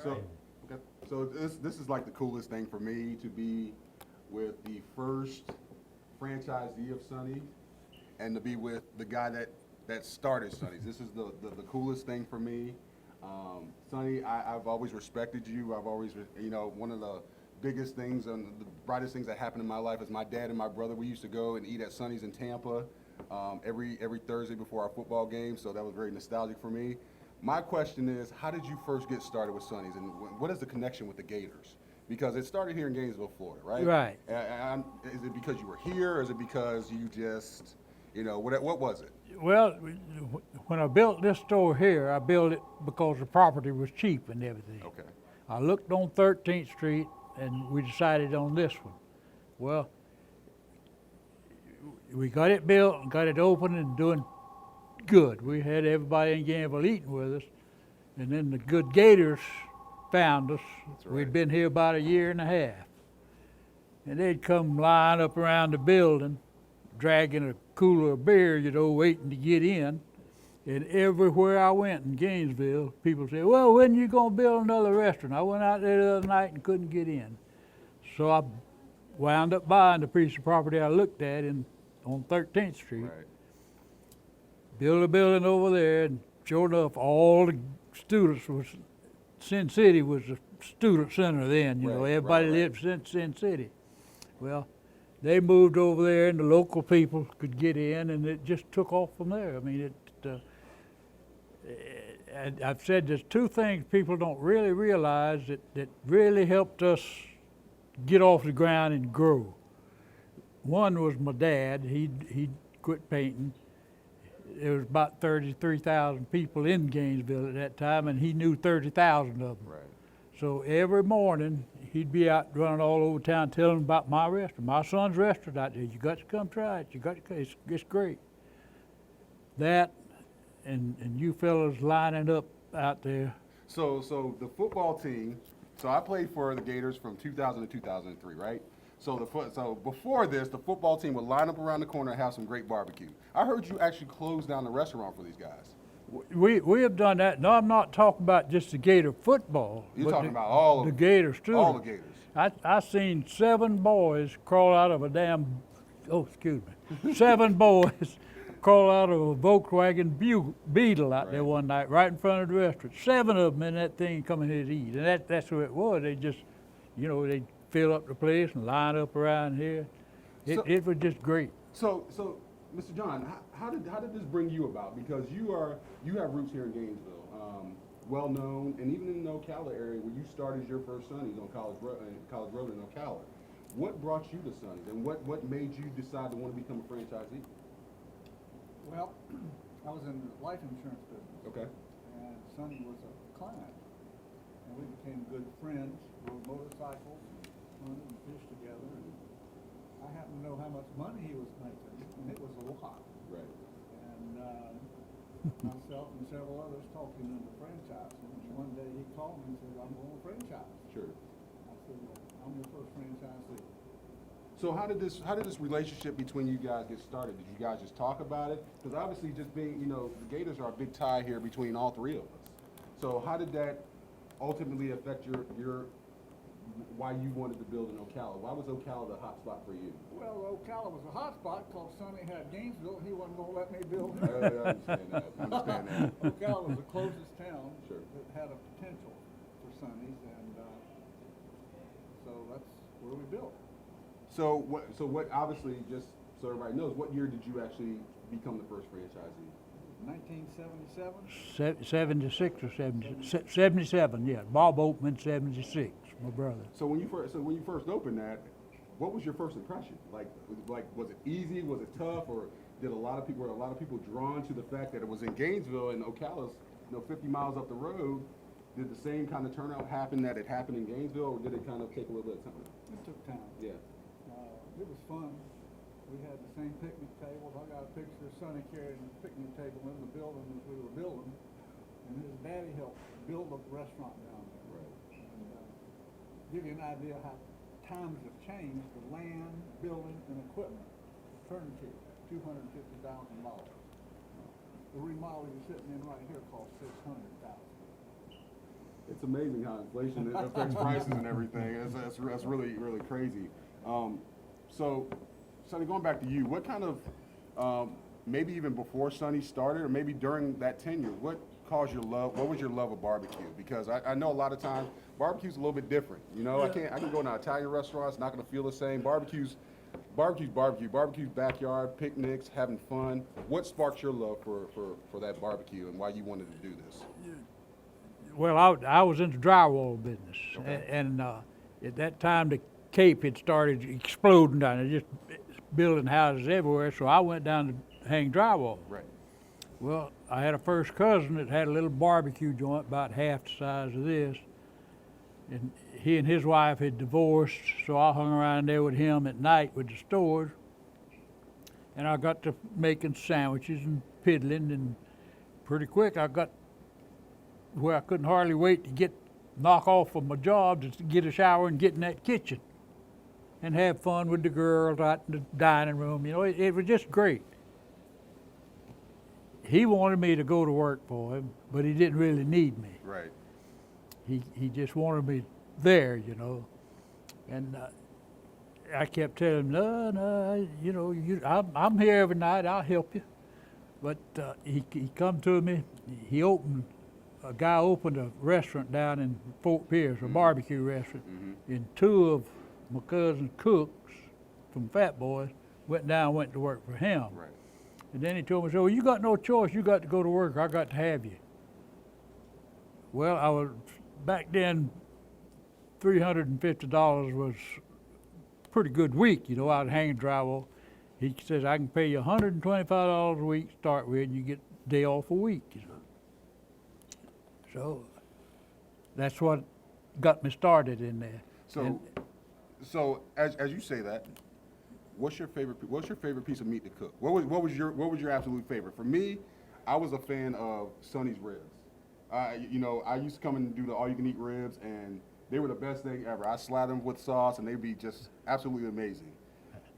So, okay. So this is like the coolest thing for me to be with the first franchisee of Sonnys and to be with the guy that started Sonnys. This is the coolest thing for me. Sonny, I've always respected you. I've always, one of the biggest things and the brightest things that happened in my life is my dad and my brother. We used to go and eat at Sonny's in Tampa every Thursday before our football game, so that was very nostalgic for me. My question is, how did you first get started with Sonny's, and what is the connection with the Gators? Because it started here in Gainesville, Florida, right? Right. Is it because you were here, or is it because you just, what was it? Well, when I built this store here, I built it because the property was cheap and everything. Okay. I looked on 13th Street and we decided on this one. Well, we got it built and got it open and doing good. We had everybody in Gainesville eating with us. And then the good Gators found us. That's right. We'd been here about a year and a half. And they'd come line up around the building, dragging a cooler of beer, waiting to get in. And everywhere I went in Gainesville, people say, well, when are you going to build another restaurant? I went out there the other night and couldn't get in. So I wound up buying the piece of property I looked at on 13th Street. Right. Built a building over there, and sure enough, all the students Sin City was a student center then, everybody lived in Sin City. Well, they moved over there and the local people could get in and it just took off from there. I mean, I've said there's two things people don't really realize that really helped us get off the ground and grow. One was my dad. He quit painting. There was about 33,000 people in Gainesville at that time, and he knew 30,000 of them. Right. So every morning, he'd be out running all over town telling them about my restaurant, my son's restaurant out there. You got to come try it. You got to. It's great. That and you fellas lining up out there. So the football team. So I played for the Gators from 2000 to 2003, right? So before this, the football team would line up around the corner and have some great barbecue. I heard you actually closed down the restaurant for these guys. We have done that. No, I'm not talking about just the Gator football. You're talking about all of the Gators too. All the Gators. I seen 7 boys crawl out of seven boys crawl out of a Volkswagen Beetle out there one night, right in front of the restaurant. 7 of them in that thing coming here to eat, and that's who it was. They just, they fill up the place and line up around here. It was just great. So, Mr. John, how did this bring you about? Because you have roots here in Gainesville, well known, and even in the Ocala area where you started your first Sonnys on College Road in Ocala. What brought you to Sonnys, and what made you decide to want to become a franchisee? Well, I was in the life insurance business. Okay. And Sonny was a client. And we became good friends, rode motorcycles, hunted and fished together. And I happened to know how much money he was making, and it was a lot. Right. And myself and several others talked him into franchising. And one day he called me and said, I'm going to franchise. Sure. I said, well, I'm your first franchisee. So how did this relationship between you guys get started? Did you guys just talk about it? Because obviously, just being, the Gators are a big tie here between all 3 of us. So how did that ultimately affect your why you wanted to build in Ocala? Why was Ocala the hot spot for you? Well, Ocala was a hot spot because Sonny had Gainesville, and he wasn't going to let me build I understand that. I understand that. Ocala was the closest town Sure. that had a potential for Sonny's, and so that's where we built. So what? Obviously, just so everybody knows, what year did you actually become the first franchisee? 1977. 76 or 77, yeah. Bob Oatman, 76, my brother. So when you first opened that, what was your first impression? Like was it easy? Was it tough? Or were a lot of people drawn to the fact that it was in Gainesville and Ocala's 50 miles up the road? Did the same kind of turnout happen that it happened in Gainesville, or did it kind of take a little bit of time? It took time. Yeah. It was fun. We had the same picnic tables. I got a picture of Sonny carrying a picnic table in the building as we were building, and his daddy helped build a restaurant down there. Right. And give you an idea how times have changed, the land, building, and equipment, turnkey, $250,000. The remodel you're sitting in right here cost $600,000. It's amazing how inflation affects prices and everything. That's really, really crazy. So, Sonny, going back to you, what kind of, maybe even before Sonny started, or maybe during that tenure, what caused your love? What was your love of barbecue? Because I know a lot of times barbecue's a little bit different. You know, I can go to an Italian restaurant, it's not going to feel the same. Barbecue's barbecue. Barbecue's backyard, picnics, having fun. What sparked your love for that barbecue and why you wanted to do this? Well, I was in the drywall business, Okay. and at that time the Cape had started exploding down there, just building houses everywhere. So I went down to hang drywall. Right. Well, I had a first cousin that had a little barbecue joint about half the size of this, and he and his wife had divorced, so I hung around there with him at night with the stores, and I got to making sandwiches and piddling, and pretty quick I got where I couldn't hardly wait to knock off of my job to get a shower and get in that kitchen and have fun with the girls out in the dining room. You know, it was just great. He wanted me to go to work for him, but he didn't really need me. Right. He just wanted me there, you know. And I kept telling him, no, you know, I'm here every night. I'll help you. But he come to me. A guy opened a restaurant down in Fort Pierce, a barbecue restaurant, and two of my cousin's cooks from Fat Boys went to work for him. Right. And then he told me, so well, you got no choice. You got to go to work. I got to have you. Well, I was back then. $350 was a pretty good week, you know, out hanging drywall. He says, I can pay you $125 a week to start with, and you get a day off a week, you know. So that's what got me started in there. So as you say that, what's your favorite piece of meat to cook? What was your absolute favorite? For me, I was a fan of Sonnys ribs. You know, I used to come and do the all-you-can-eat ribs, and they were the best thing ever. I slather them with sauce, and they'd be just absolutely amazing.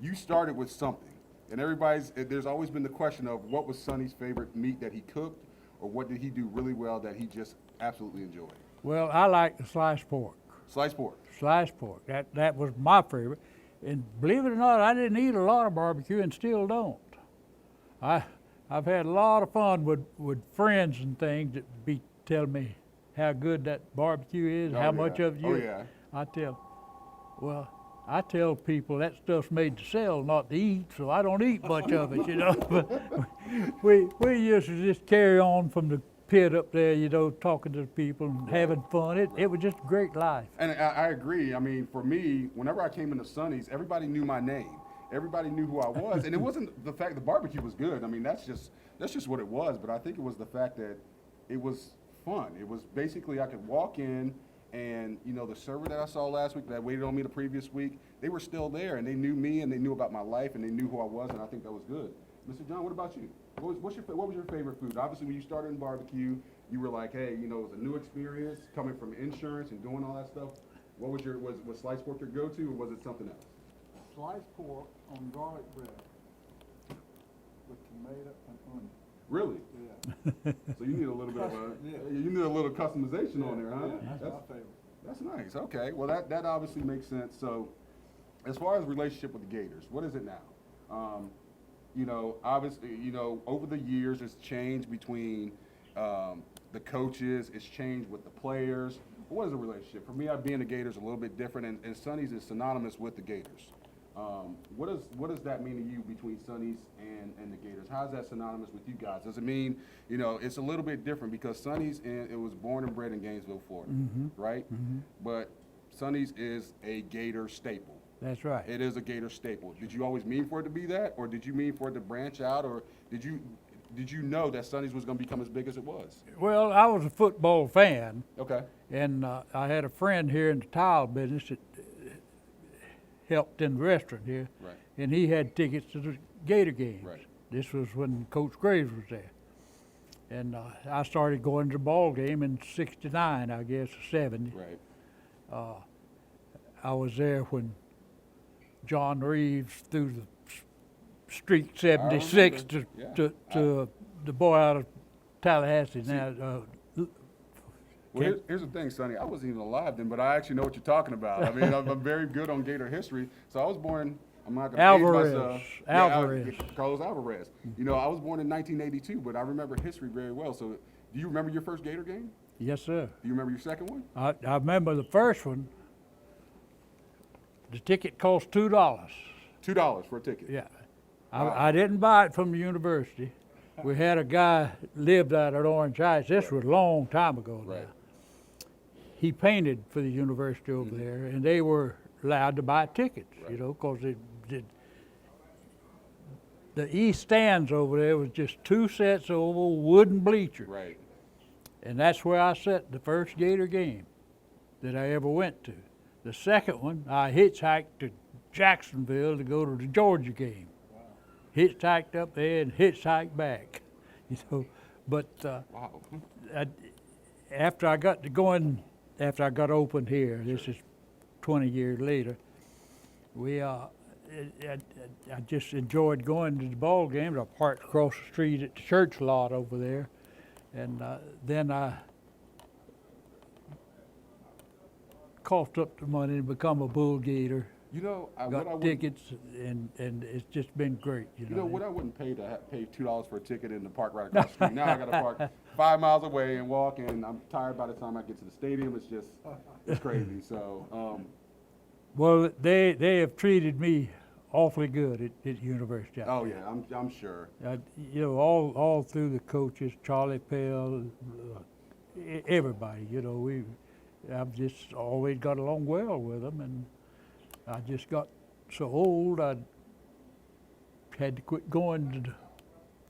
You started with something, and there's always been the question of what was Sonny's favorite meat that he cooked, or what did he do really well that he just absolutely enjoyed? Well, I like the sliced pork. Sliced pork. Sliced pork. That was my favorite. And believe it or not, I didn't eat a lot of barbecue and still don't. I've had a lot of fun with friends and things that be telling me how good that barbecue is, how much of it you. Oh yeah. I tell people that stuff's made to sell, not to eat, so I don't eat much of it, you know. But we used to just carry on from the pit up there, you know, talking to the people and having fun. It was just a great life. And I agree. I mean, for me, whenever I came into Sonnys, everybody knew my name. Everybody knew who I was, and it wasn't the fact the barbecue was good. I mean, that's just what it was. But I think it was the fact that it was fun. It was basically I could walk in, and you know, the server that I saw last week that waited on me the previous week, they were still there, and they knew me, and they knew about my life, and they knew who I was, and I think that was good. Mr. John, what about you? What was your favorite food? Obviously, when you started in barbecue, you were like, hey, you know, it was a new experience coming from insurance and doing all that stuff. What was was sliced pork your go-to, or was it something else? Sliced pork on garlic bread with tomato and onion. Really? Yeah. So you need a little bit of Yeah. you need a little customization on there, huh? Yeah, that's my favorite. That's nice. Okay. Well, that obviously makes sense. So, as far as relationship with the Gators, what is it now? You know, obviously, you know, over the years, it's changed between the coaches. It's changed with the players. What is the relationship? For me, being the Gators a little bit different, and Sonnys is synonymous with the Gators. What does that mean to you between Sonnys and the Gators? How is that synonymous with you guys? Does it mean, you know, it's a little bit different because Sonnys, it was born and bred in Gainesville, Florida, right? Mm-hmm. But Sonnys is a Gator staple. That's right. It is a Gator staple. Did you always mean for it to be that, or did you mean for it to branch out, or did you know that Sonnys was going to become as big as it was? Well, I was a football fan. Okay. And I had a friend here in the tile business that helped in the restaurant here. Right. And he had tickets to the Gator games. Right. This was when Coach Graves was there. And I started going to the ball game in '69, I guess, or '70. Right. I was there when John Reeves threw the streak 76 to, Yeah. to the boy out of Tallahassee now, Well, here's the thing, Sonny. I wasn't even alive then, but I actually know what you're talking about. I mean, I'm very good on Gator history. So I was born. I'm not going to age myself. Alvarez. Carlos Alvarez. You know, I was born in 1982, but I remember history very well. So, do you remember your first Gator game? Yes, sir. Do you remember your second one? I remember the first one. The ticket cost $2. $2 for a ticket. Yeah. Wow. I didn't buy it from the university. We had a guy lived out at Orange Heights. This was a long time ago now. Right. He painted for the university over there, and they were allowed to buy tickets, Right. you know, because the east stands over there was just two sets of old wooden bleachers. Right. And that's where I sat the first Gator game that I ever went to. The second one, I hitchhiked to Jacksonville to go to the Georgia game. Wow. Hitchhiked up there and hitchhiked back, you know. But Wow. after I got opened here, this is 20 years later, I just enjoyed going to the ball games. I parked across the street at the church lot over there, and then I coughed up the money to become a Bull Gator. You know, what I Got wouldn't, tickets, and it's just been great. you know what I wouldn't pay to pay $2 for a ticket in the park right across the street. Now I got to park 5 miles away and walk, and I'm tired by the time I get to the stadium. It's crazy. So, Well, they have treated me awfully good at University. out oh there. yeah, I'm sure. You know, all through the coaches, Charlie Pell, everybody. You know, I've just always got along well with them, and I just got so old I had to quit going to the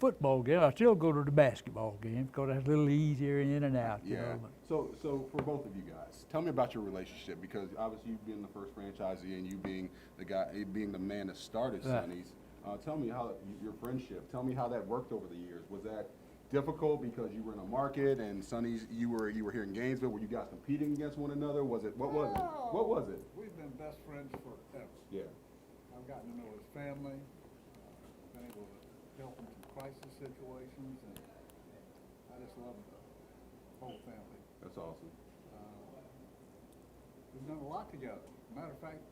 football game. I still go to the basketball games because that's a little easier in and out. You Yeah. know. So for both of you guys, tell me about your relationship, because obviously you being the first franchisee and you being the guy, being the man that started Right. Sonnys. Tell me how your friendship. Tell me how that worked over the years. Was that difficult because you were in a market and Sonnys, you were here in Gainesville? Were you guys competing against one another? What was it? What was it? We've been best friends forever. Yeah. I've gotten to know his family, been able to help him through crisis situations, and I just love the whole family. That's awesome. We've done a lot together. Matter of fact,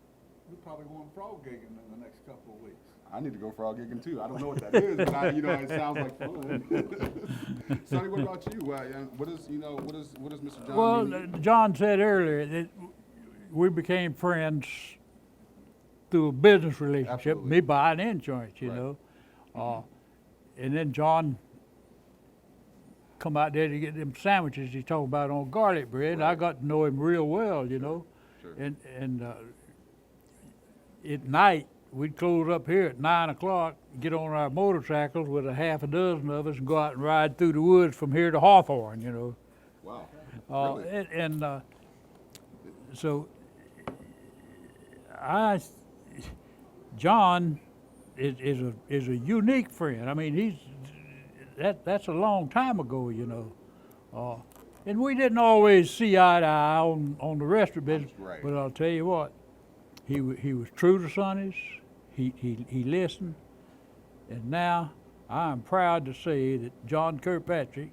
we're probably going frog gigging in the next couple of weeks. I need to go frog gigging too. I don't know what that is, but it sounds like fun. Sonny, what about you? What is Mr. John Well, mean? John said earlier that we became friends through a business relationship, Absolutely. me buying insurance, you Right. know. And then John come out there to get them sandwiches he talked about on garlic bread, and I Right. got to know him real well, you know. Sure. And at night, we'd close up here at 9 o'clock, get on our motorcycles with a half a dozen of us and go out and ride through the woods from here to Hawthorne, you know. Wow. Really? So John is a unique friend. I mean, that's a long time ago, you know. And we didn't always see eye to eye on the rest of the business. Right. But I'll tell you what, he was true to Sonnys. He listened, and now I'm proud to say that John Kirkpatrick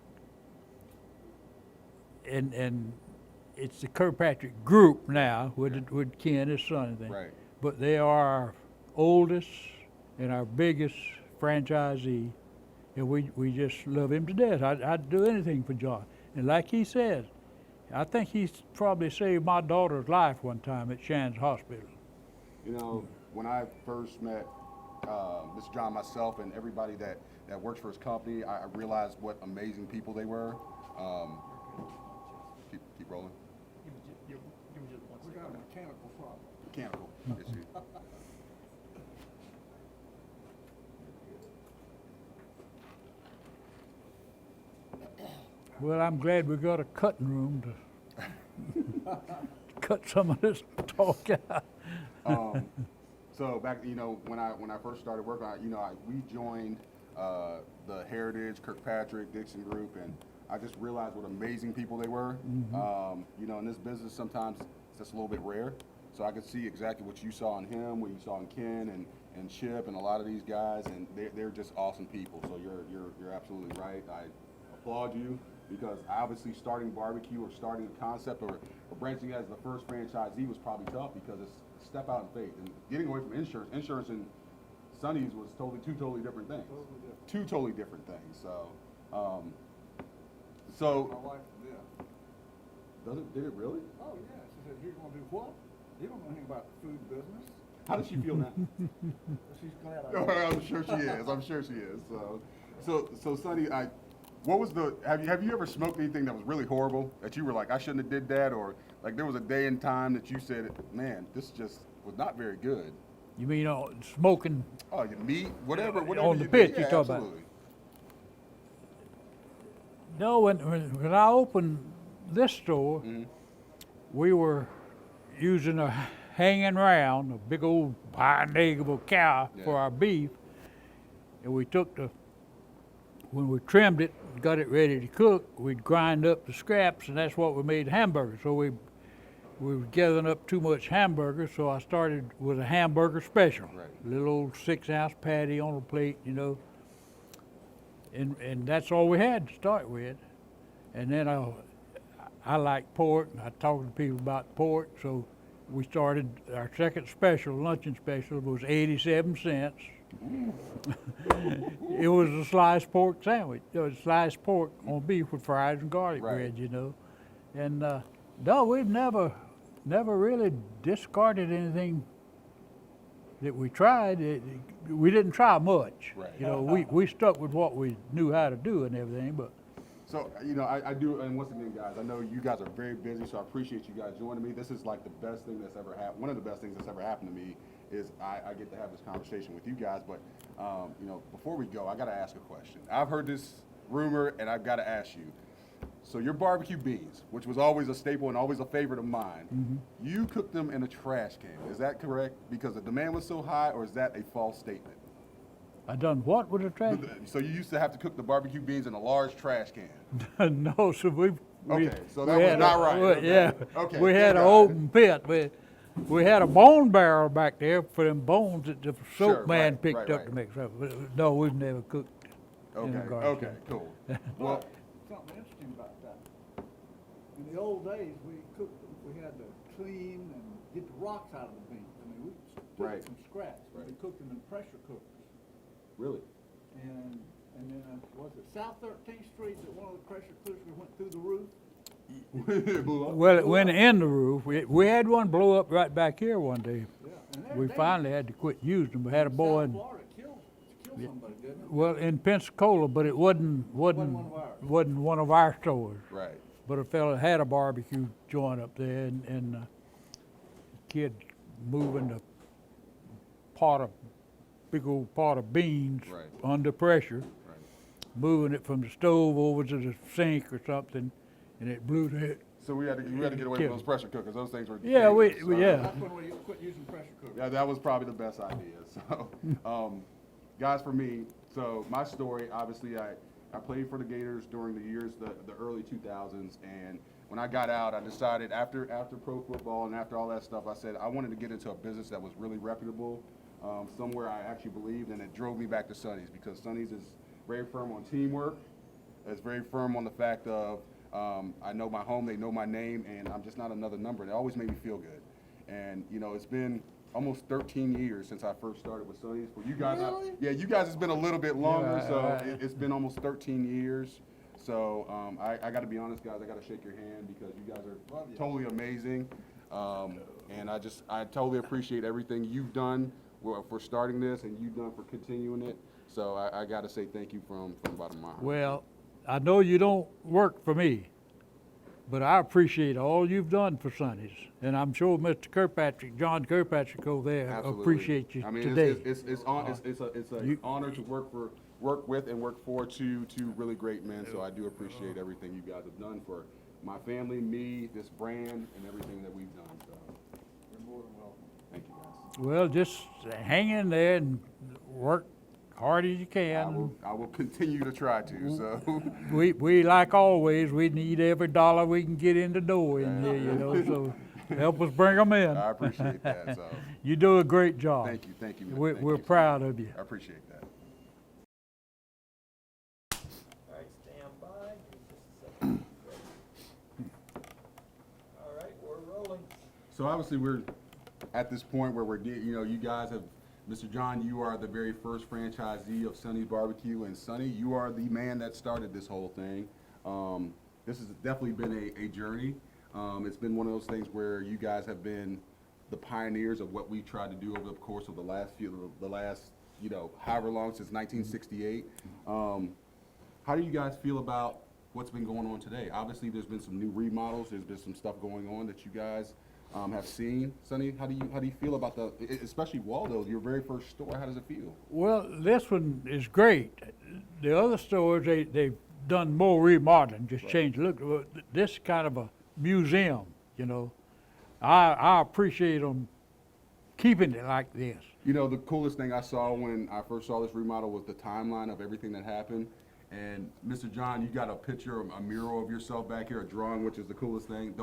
and it's the Kirkpatrick Group now with Ken, his son, and things. Right. But they are our oldest and our biggest franchisee, and we just love him to death. I'd do anything for John. And like he said, I think he's probably saved my daughter's life one time at Shands Hospital. You know, when I first met Mr. John, myself, and everybody that works for his company, I realized what amazing people they were. Keep rolling. We got a mechanical problem. Mechanical issue. Well, I'm glad we got a cutting room to cut some of this talk out. So back, when I first started working, we joined the Heritage, Kirkpatrick, Dixon Group, and I just realized what amazing people they were. In this business, sometimes it's just a little bit rare. So I could see exactly what you saw in him, what you saw in Ken and Chip, and a lot of these guys, and they're just awesome people. So you're absolutely right. I applaud you because obviously starting barbecue or starting a concept or branching as the first franchisee was probably tough because it's step out in faith and getting away from insurance. Insurance and Sonnys was two totally different things. Totally different. Two totally different things. So, My wife, yeah. did it really? Oh, yeah. She said, you're gonna do what? You don't know anything about the food business. How does she feel now? She's glad I did. I'm sure she is. I'm sure she is. So Sonny, what was have you ever smoked anything that was really horrible that you were like, I shouldn't have did that, or like there was a day and time that you said, man, this just was not very good. You mean smoking? Oh, your meat, whatever On the you pit did. you're Yeah, talking about. absolutely. No, when I opened this store, we were using a hanging round, a big old biodegradable cow for Yeah. our beef, and we took when we trimmed it, got it ready to cook, we'd grind up the scraps, and that's what we made hamburgers. So we were gathering up too much hamburger, so I started with a hamburger special, Right. little old 6-ounce patty on a plate, and that's all we had to start with. And then I like pork, and I talked to people about pork, so we started our second special, luncheon special, was 87 cents. It was a sliced pork sandwich. It was sliced pork on beef with fries and garlic Right. bread, And no, we've never really discarded anything that we tried. We didn't try much. Right. We stuck with what we knew how to do and everything, but So, I do, and once again, guys, I know you guys are very busy, so I appreciate you guys joining me. This is like the best thing that's ever happened. One of the best things that's ever happened to me is I get to have this conversation with you guys. But, before we go, I got to ask a question. I've heard this rumor, and I've got to ask you. So your barbecue beans, which was always a staple and always a favorite of mine, you cooked them in a trash can. Is that correct? Because the demand was so high, or is that a false statement? I done what with the trash? So you used to have to cook the barbecue beans in a large trash can. No, so we Okay, so that we was had not right. Okay. Yeah, Okay, we had good an guy. open pit. We had a bone barrel back there for them bones that the Sure, soap man right, picked right, up right. to mix up. But no, we've never cooked in Okay, a garbage okay, can. cool. Well, But something interesting about that. In the old days, we had to clean and get the rocks out of the beans. I mean, we took Right. it from scratch. Right. We cooked them in pressure cookers. really? And then, was it South 13th Street that one of the pressure cookers went through the roof? It blew up? Well, it went in the roof. We had one blow up right back here one day. Yeah. And they're We dangerous. finally had to quit using them. We had a boy South in, Florida killed somebody, didn't it? well, in Pensacola, but it wasn't one of ours. wasn't one of our stores. Right. But a fella had a barbecue joint up there, and kid moving the big old pot of beans Right. under pressure, Right. moving it from the stove over to the sink or something, and it blew the. So we had to get away from those pressure cookers. Those things were Yeah, dangerous, so- yeah. That's when we quit using pressure cookers. Yeah, that was probably the best idea. So, guys, for me, so my story, obviously, I played for the Gators during the years, the early 2000s, and when I got out, I decided after pro football and after all that stuff, I said I wanted to get into a business that was really reputable, somewhere I actually believed, and it drove me back to Sonnys because Sonnys is very firm on teamwork. It's very firm on the fact of I know my home, they know my name, and I'm just not another number. It always made me feel good. And, it's been almost 13 years since I first started with Sonnys. For you guys, Really? yeah, you guys, it's been a little bit longer, Yeah, so it's been almost 13 years. So I got to be honest, guys, I got to shake your hand because you guys are Love you. totally amazing. And I totally appreciate everything you've done for starting this and you've done for continuing it. So I got to say thank you from the bottom of my heart. Well, I know you don't work for me, but I appreciate all you've done for Sonnys, and I'm sure Mr. John Kirkpatrick over there Absolutely. appreciate you I mean, today. it's an honor to work with and work for two really great men. So I do appreciate everything you guys have done for my family, me, this brand, and everything that we've done. So You're more than welcome. thank you guys. Well, just hang in there and work hard as you can. I will continue to try to. So We like always, we need every dollar we can get in the door in here, so help us bring them in. I appreciate that. So You do a great job. thank you, thank you. man. We're, Thank we're you. proud of you. I appreciate that. All right, stand by. Give me just a second. So obviously we're at this point where you guys have, Mr. John, you are the very first franchisee of Sonnys Barbecue, and Sonny, you are the man that started this whole thing. This has definitely been a journey. It's been one of those things where you guys have been the pioneers of what we've tried to do over the course of the last, however long, since 1968. How do you guys feel about what's been going on today? Obviously, there's been some new remodels. There's been some stuff going on that you guys have seen. Sonny, how do you feel about especially Waldo, your very first store? How does it feel? Well, this one is great. The other stores, they've done more remodeling, just changed the look. This is kind of a museum, you know. I appreciate them keeping it like this. You know, the coolest thing I saw when I first saw this remodel was the timeline of everything that happened. And Mr. John, you got a picture, a mural of yourself back here, a drawing, which is the coolest thing.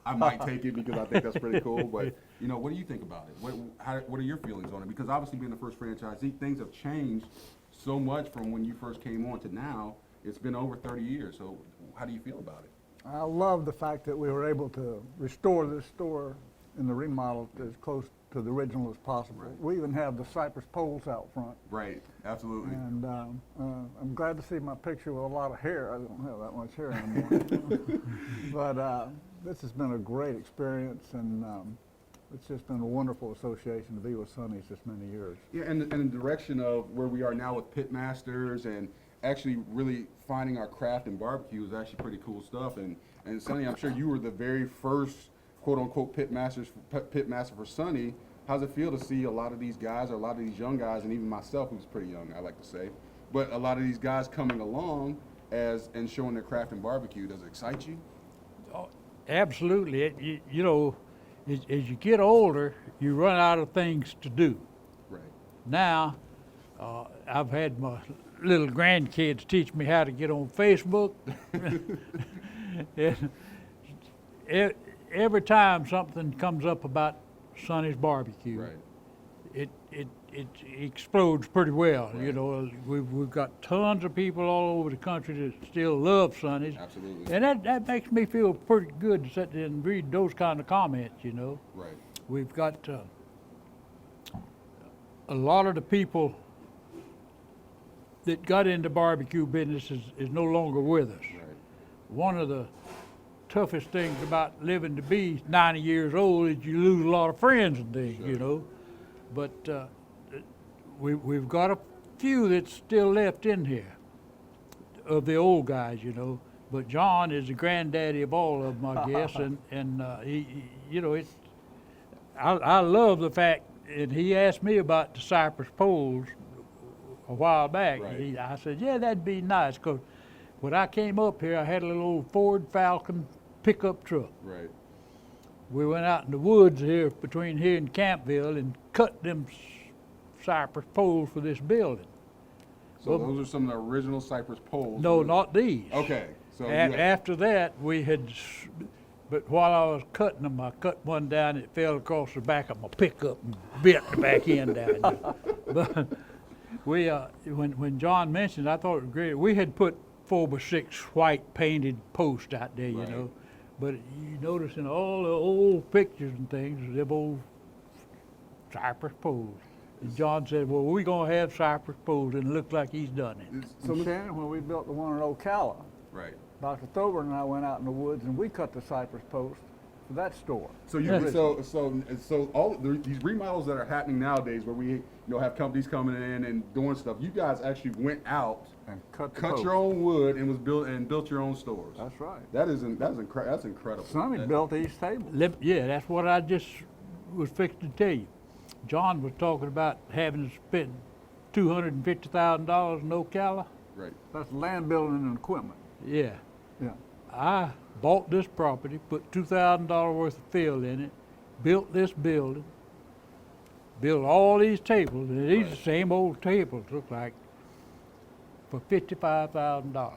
I might take it because I think that's pretty cool. But what do you think about it? What are your feelings on it? Because obviously, being the first franchisee, things have changed so much from when you first came on to now. It's been over 30 years. So how do you feel about it? I love the fact that we were able to restore this store in the remodel as close to the original as possible. Right. We even have the cypress poles out front. Right. Absolutely. And I'm glad to see my picture with a lot of hair. I don't have that much hair anymore. But this has been a great experience, and it's just been a wonderful association to be with Sonnys this many years. Yeah, and the direction of where we are now with pit masters and actually really finding our craft in barbecue is actually pretty cool stuff. And Sonny, I'm sure you were the very first quote unquote pit master for Sonny. How's it feel to see a lot of these guys, or a lot of these young guys, and even myself, who's pretty young, I like to say, but a lot of these guys coming along and showing their craft in barbecue? Does it excite you? Oh, absolutely. You know, as you get older, you run out of things to do. Right. Now, I've had my little grandkids teach me how to get on Facebook. And every time something comes up about Sonnys Barbecue, Right. it explodes pretty well. Right. You know, we've got tons of people all over the country that still love Sonnys. Absolutely. And that makes me feel pretty good to sit there and read those kind of comments, you know. Right. We've got a lot of the people that got into barbecue business is no longer with us. Right. One of the toughest things about living to be 90 years old is you lose a lot of friends and things, you know. But we've got a few that's still left in here of the old guys, you know. But John is the granddaddy of all of them, I guess, and he, you know, I love the fact, and he asked me about the cypress poles a while back. Right. I said, yeah, that'd be nice, because when I came up here, I had a little old Ford Falcon pickup truck. Right. We went out in the woods here between here and Campville and cut them cypress poles for this building. So Well, those are some of the original cypress poles. No, not these. Okay. So After that, we had, but while I was cutting them, I cut one down, it fell across the back of my pickup and bit the back end down there. But we, when John mentioned it, I thought it was great. We had put 4x6 white painted posts out there, you Right. know. But you notice in all the old pictures and things, them old cypress poles. And John said, well, we're going to have cypress poles, and it looks like he's done it. So And Shannon, when we built the one in Ocala, right. Dr. Thoburn and I went out in the woods and we cut the cypress post for that store. So Yeah. so all these remodels that are happening nowadays, where we have companies coming in and doing stuff, you guys actually went out, And cut the cut post. your own wood, and built your own stores. That's right. That's incredible. Sonny That- built these tables. Yeah, that's what I just was fixing to tell you. John was talking about having to spend $250,000 in Ocala. Right. That's land building and equipment. Yeah. Yeah. I bought this property, put $2,000 worth of fill in it, built this building, built all these tables, and these are the same old tables, look like, for $55,000.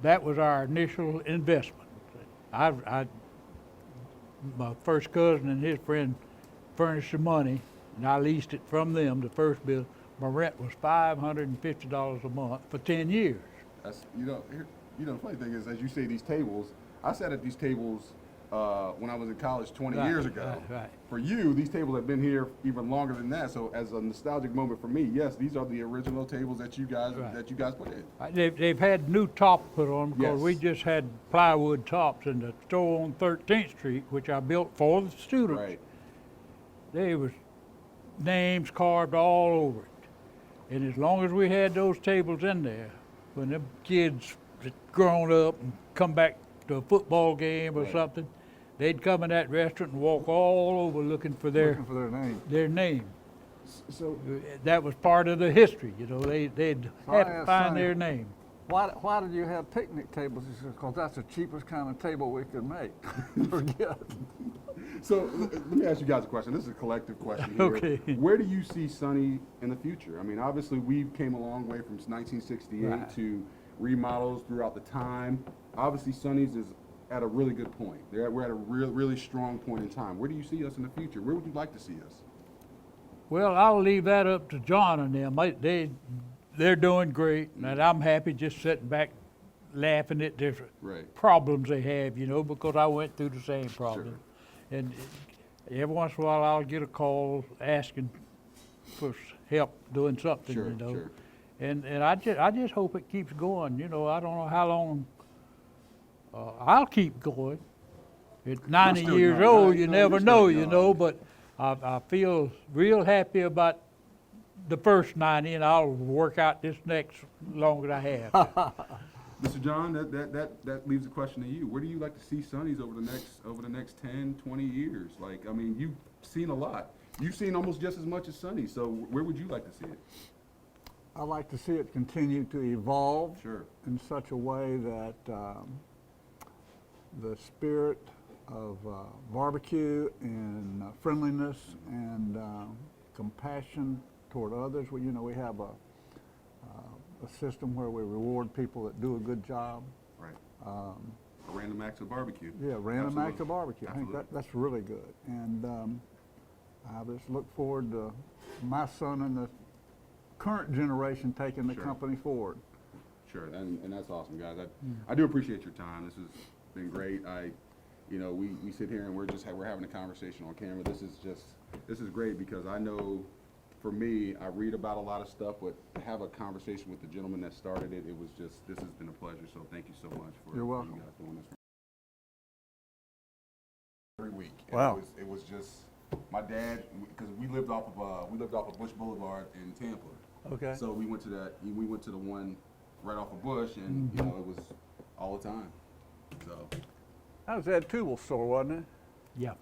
That was our initial investment. My first cousin and his friend furnished the money, and I leased it from them, the first bill. My rent was $550 a month for 10 years. That's the funny thing is, as you say, these tables. I sat at these tables when I was in college 20 Right, years ago. right. For you, these tables have been here even longer than that. So as a nostalgic moment for me, yes, these are the original tables that you guys put in. They've had new tops put on because we Yes. just had plywood tops in the store on 13th Street, which I built for the students. Right. There was names carved all over it. And as long as we had those tables in there, when them kids that grown up and come back to a football game or Right. something, they'd come in that restaurant and walk all over looking for Looking for their name. their name. So That was part of the history, you know. They'd So I have to asked find Sonny, their name. Why did you have picnic tables? He said, because that's the cheapest kind of table we could make. Forget. So let me ask you guys a question. This is a collective question here. Okay. Where do you see Sonny in the future? I mean, obviously we came a long way from 1968 Right. to remodels throughout the time. Obviously Sonny's is at a really good point. We're at a really strong point in time. Where do you see us in the future? Where would you like to see us? Well, I'll leave that up to John and them. They're doing great, and I'm happy just sitting back laughing at their Right. problems they have, you know, because I went through the same problem. And every once in a while, I'll get a call asking for help doing something, Sure, you know. sure. And I just hope it keeps going. You know, I don't know how long. I'll keep going. At 90 still years young. old, No, you no, never you're still know, you young. know. But I feel real happy about the first 90, and I'll work out this next longer I have. Mr. John, that leaves a question to you. Where do you like to see Sonny's over the next 10, 20 years? Like, I mean, you've seen a lot. You've seen almost just as much as Sonny. So where would you like to see it? I like to see it continue to evolve Sure. in such a way that the spirit of barbecue and friendliness and compassion toward others. We have a system where we reward people that do a good job. Right. A random acts of barbecue. Yeah, random Absolutely. acts of barbecue. I think Absolutely. that's really good. And I just look forward to my son and the current generation taking the Sure. company forward. Sure, and that's awesome, guys. I do appreciate your time. This has been great. We sit here and we're having a conversation on camera. This is great because I know, for me, I read about a lot of stuff, but to have a conversation with the gentleman that started it, this has been a pleasure. So thank you so much for You're welcome. you guys doing this every week. And Wow. It was just my dad, because we lived off of Bush Boulevard in Tampa. Okay. So we went to the one right off of Bush, and it was all the time. So That was Ed Tubel's store, wasn't it? Yeah.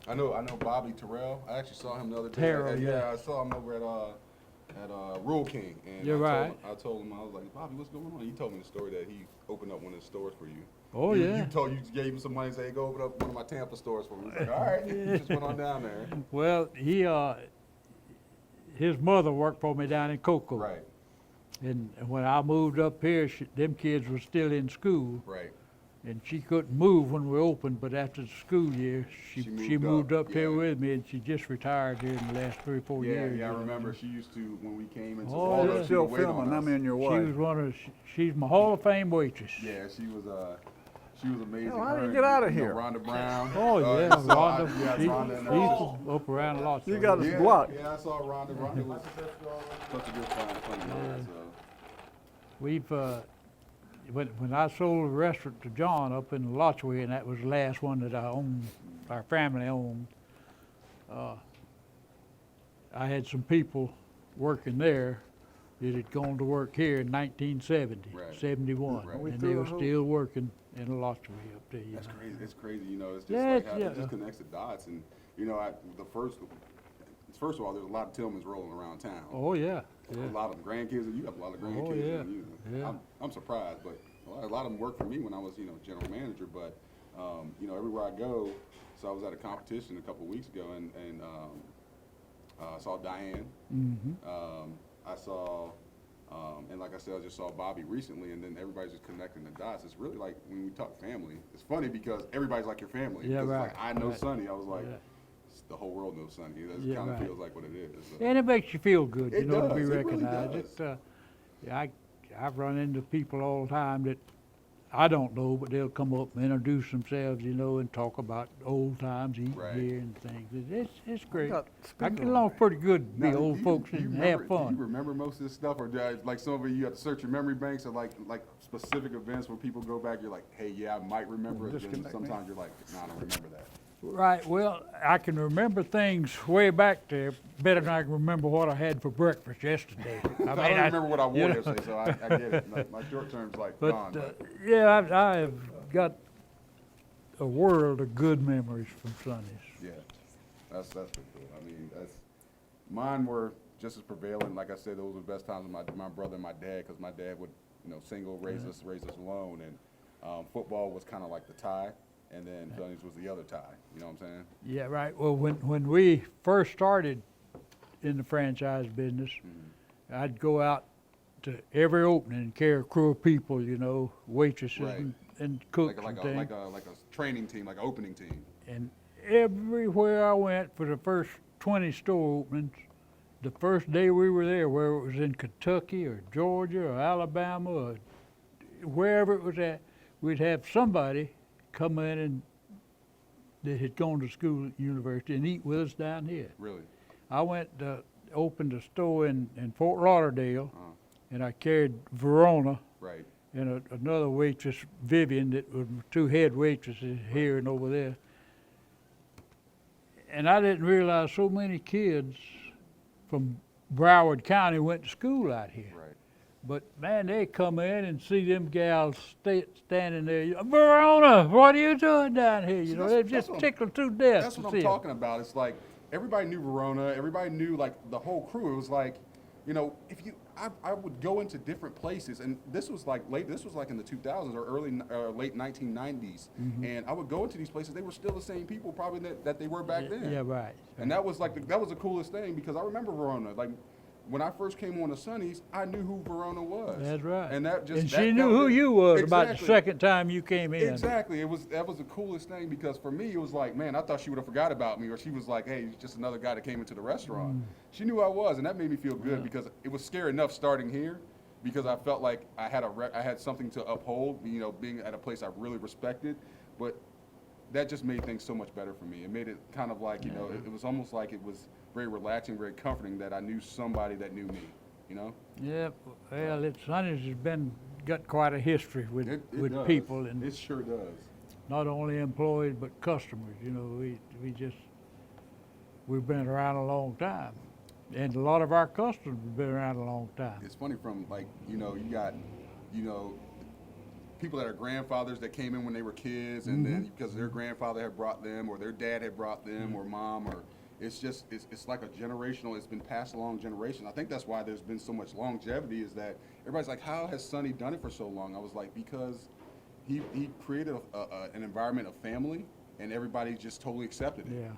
I know Bobby Terrell. I actually saw him the other day. Terrell, yeah. I saw him over at Rule King, and You're right. I told him, I was like, Bobby, what's going on? He told me the story that he opened up one of his stores for you. Oh, you, yeah. You gave him some money and said, hey, go open up one of my Tampa stores for me. He's like, all right. He just went on down there. Well, his mother worked for me down in Cocoa. Right. And when I moved up here, them kids were still in school. Right. And she couldn't move when we opened, but after the school year, she She moved moved up, up here yeah. with me, and she just retired here in the last 3 or 4 years. Yeah, I you know. remember she used to, when we came into Oh, Walnut, yeah. she Still would wait on filming. us. I'm in your She way. was she's my Hall of Fame waitress. Yeah, she was amazing. Hell, how do Her you get out of and, here? Rhonda Brown. Oh, yeah, I saw- Rhonda, yeah, she, Rhonda and her she's up around a lot. You so- got us yeah, blocked. Yeah, I saw Rhonda. Rhonda was such a good funny guy. So. We've, when I sold the restaurant to John up in Lotchway, and that was the last one that I owned, our family owned, I had some people working there that had gone to work here in 1970, Right. 71, Right. We and threw they a were hoop. still working in Lotchway up there. You That's know. crazy. It's crazy. It's just Yeah, like how yeah. it just connects the dots. And first of all, there's a lot of Tillmans rolling around town. Oh yeah, A yeah. lot of grandkids, and you have a lot of grandkids. Oh, yeah. And Yeah. I'm surprised, but a lot of them worked for me when I was, general manager. But everywhere I go, so I was at a competition a couple weeks ago, and I saw Diane. Mm-hmm. I saw, and like I said, I just saw Bobby recently, and then everybody's just connecting the dots. It's really like when we talk family. It's funny because everybody's like your family. Yeah, because right, It's like, I know right. Sonny. I was like, Yeah. the whole world knows Sonny. That Yeah, kind of right. feels like what it is. So. And it makes you feel good, It you know, to be does. It really recognized. does. Yeah, I've run into people all the time that I don't know, but they'll come up and introduce themselves, you know, and talk about old times, eating Right. beer and things. It's great. got- I speaking get of- along pretty good to be Now, old do you- folks do you and remember- have fun. Do you remember most of this stuff, or like some of it you have to search your memory banks, or like specific events where people go back, you're like, hey, yeah, I might remember it, and Disconnect me. sometimes you're like, no, I don't remember that. Right, well, I can remember things way back there better than I can remember what I had for breakfast yesterday. I don't remember what I wore you know, yesterday, so I get it. My short term's like gone. But, yeah, I have got a world of good memories from Sonnys. Yeah, that's pretty cool. I mean, mine were just as prevalent. Like I said, those were the best times with my brother and my dad, because my dad would, single raise us alone, and football was kind of like the tie, and then Sonnys was the other tie. You know what I'm saying? Yeah, right. Well, when we first started in the franchise business, I'd go out to every opening and carry a crew of people, you know, waitresses Right. and cooks Like and things. like a training team, like an opening team. And everywhere I went for the first 20 store openings, the first day we were there, whether it was in Kentucky or Georgia or Alabama or wherever it was at, we'd have somebody come in and that had gone to school at university and eat with us down here. Really? I went to opened a store in Fort Lauderdale, Uh-huh. and I carried Verona Right. and another waitress, Vivian, that was two head waitresses here and over there. And I didn't realize so many kids from Broward County went to school out here. Right. But man, they come in and see them gals standing there. Verona, what are you doing down here? See, You know, that's- they're that's just what I'm- tickled to death. That's to what see I'm 'em. talking about. It's like everybody knew Verona. Everybody knew like the whole crew. It was like, if I would go into different places, and this was like in the 2000s or late 1990s, Mm-hmm. and I would go into these places. They were still the same people probably that they were back then. Yeah, right. And that was like that was the coolest thing, because I remember Verona. Like when I first came on to Sonnys, I knew who Verona was. That's right. And that just And that she knew felt who good. you was about the Exactly. second time you came in. Exactly. That was the coolest thing, because for me it was like, man, I thought she would have forgot about me, or she was like, hey, he's just another guy that came into the restaurant. She knew who I was, and that made me feel good, because it was scary enough starting here, because I felt like I had something to uphold, being at a place I really respected, but that just made things so much better for me. It made it kind of like, it was almost like it was very relaxing, very comforting that I knew somebody that knew me, Yeah, well, Sonnys has got quite a history with It with does. people, and It sure does. not only employees but customers. You know, we've been around a long time, and a lot of our customers have been around a long time. It's funny, from like, you got, people that are grandfathers that came in when they were kids, and then because their grandfather had brought them, or their dad had brought them, or mom, or it's like a generational, it's been passed along generation. I think that's why there's been so much longevity, is that everybody's like, how has Sonny done it for so long? I was like, because he created an environment of family, and everybody just totally accepted it. Yeah.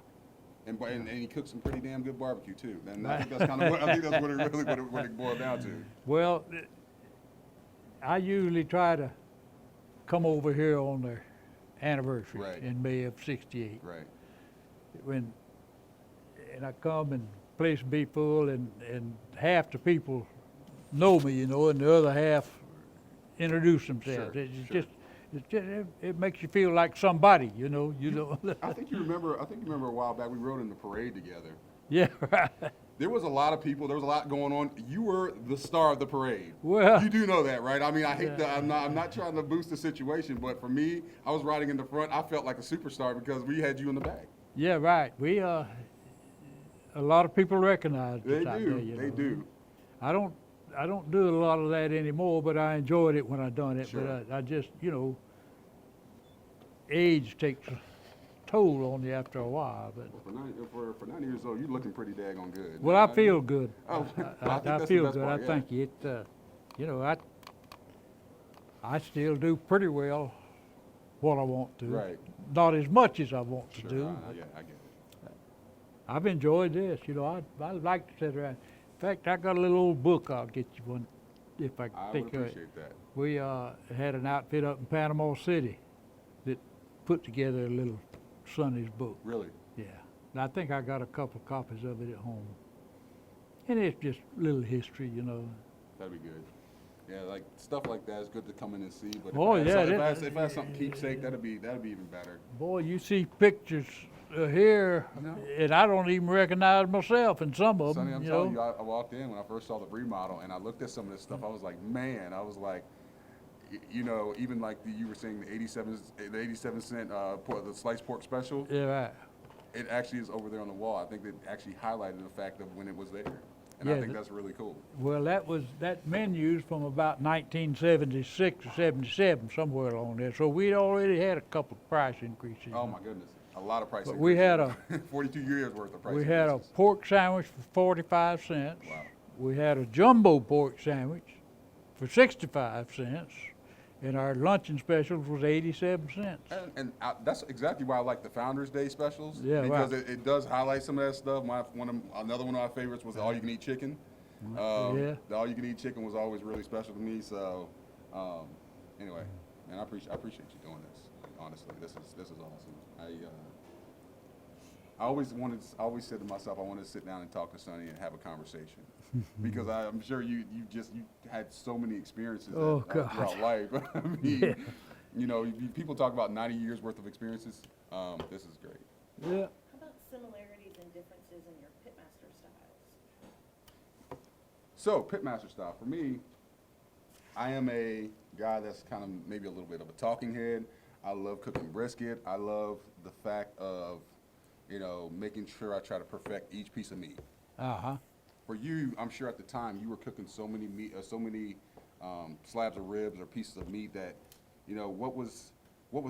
And he cooked some pretty damn good barbecue too. And I think that's kind of what it boiled down to. Well, I usually try to come over here on their anniversary Right. in May of '68. Right. And I come and place be full, and half the people know me, and the other half introduce themselves. Sure, It's just it makes you feel like somebody, you know. I think you remember a while back we rode in the parade together. Yeah, right. There was a lot of people. There was a lot going on. You were the star of the parade. Well, You do know that, right? I mean, I hate Yeah. that. I'm not trying to boost the situation, but for me, I was riding in the front. I felt like a superstar because we had you in the back. yeah, right. We a lot of people recognize They us out do. there, you They know. do. I don't do a lot of that anymore, but I enjoyed it when I done it. Sure. But I just, age takes a toll on you after a while. But For 9 years old, you're looking pretty daggone good. well, I feel good. Oh, I think that's the feel best good. part, I yeah. think it. I still do pretty well what I want to. Right. Not as much as I want to Sure. do. Yeah, I get it. I've enjoyed this. I like to sit around. In fact, I got a little old book. I'll get you one if I I think would of it. appreciate that. We had an outfit up in Panama City that put together a little Sonnys book. Really. Yeah. And I think I got a couple copies of it at home. And it's just little history, That'd be good. Yeah, like stuff like that is good to come in and see. But Oh, if yeah, I had, if I had something keepsake, that'd be even better. Boy, you see pictures here, No. and I don't even recognize myself in some of Sonny, them, I'm you telling know. you, I walked in when I first saw the remodel, and I looked at some of this stuff. I was like, man, I was like, you know, even like you were saying the 87 cent the sliced pork special. Yeah, right. It actually is over there on the wall. I think it actually highlighted the fact of when it was there, and Yeah, I think that's really cool. Well, that menu's from about 1976 or 77, somewhere along there. So we'd already had a couple of price increases. Oh my goodness, a lot of price. But we had 42 years worth of price. We had a increases. pork sandwich for 45 cents. Wow. We had a jumbo pork sandwich for 65 cents. And our luncheon specials was 87 cents. And that's exactly why I like the Founders Day specials. Yeah, because right. it does highlight some of that stuff. Another one of my favorites was the all-you-can-eat chicken. Yeah. The all-you-can-eat chicken was always really special to me. So, anyway, man, I appreciate you doing this. Honestly, this is awesome. I always said to myself, I wanted to sit down and talk to Sonny and have a conversation because I'm sure you had so many experiences Oh, God. throughout life. I mean, Yeah. you know, people talk about 90 years worth of experiences. This is great. Yeah. How about similarities and differences in your pitmaster styles? So, pitmaster style for me, I am a guy that's kind of maybe a little bit of a talking head. I love cooking brisket. I love the fact of, you know, making sure I try to perfect each piece of meat. Uh-huh. For you, I'm sure at the time you were cooking so many slabs of ribs or pieces of meat that, you know, what was